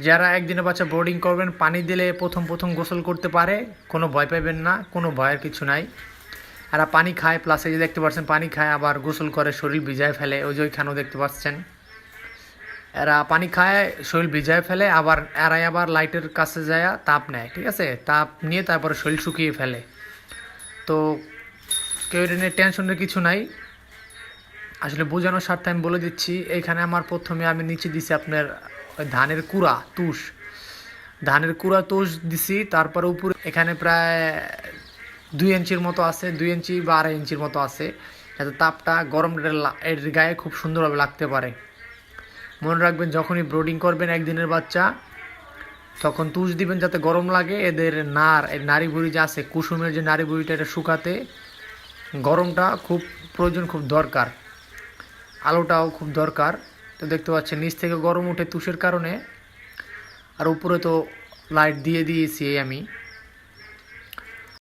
যারা একদিনের বাচ্চা ব্রোডিং করবেন পানি দিলে প্রথম গোসল করতে পারে, কোনো ভয় পাবেন না, কোনো ভয়ের কিছু নাই। এরা পানি খায়, প্লাস এই যে দেখতে পাচ্ছেন পানি খায় আবার গোসল করে, শরীর ভিজায় ফেলে, ওই যে ওইখানেও দেখতে পাচ্ছেন এরা পানি খায় শরীর ভিজায় ফেলে, আবার এরাই আবার লাইটের কাছে যায় তাপ নেয়, ঠিক আছে, তাপ নিয়ে তারপরে শরীর শুকিয়ে ফেলে। তো কেউ এটা নিয়ে টেনশনের কিছু নাই, আসলে বোঝানোর স্বার্থে আমি বলে দিচ্ছি। এইখানে আমার প্রথমে আমি নিচে দিছি আপনার ধানের কুড়া তুষ, ধানের কুড়া তুষ দিছি, তারপরে উপরে এখানে প্রায় 2 ইঞ্চির মতো আছে, 2 ইঞ্চি বা 2.5 ইঞ্চির মতো আছে, যাতে তাপটা গরম এর গায়ে খুব সুন্দরভাবে লাগতে পারে। মনে রাখবেন যখনই ব্রোডিং করবেন একদিনের বাচ্চা তখন তুষ দিবেন যাতে গরম লাগে, এদের নাড়ি ভুঁড়ি যে আছে কুসুমের যে নাড়ি ভুঁড়িটা এটা শুকাতে গরমটা খুব প্রয়োজন, খুব দরকার, আলোটাও খুব দরকার। তো দেখতে পাচ্ছেন নিচ থেকে গরম উঠে তুষের কারণে, আর উপরে তো লাইট দিয়ে দিয়েছি আমি।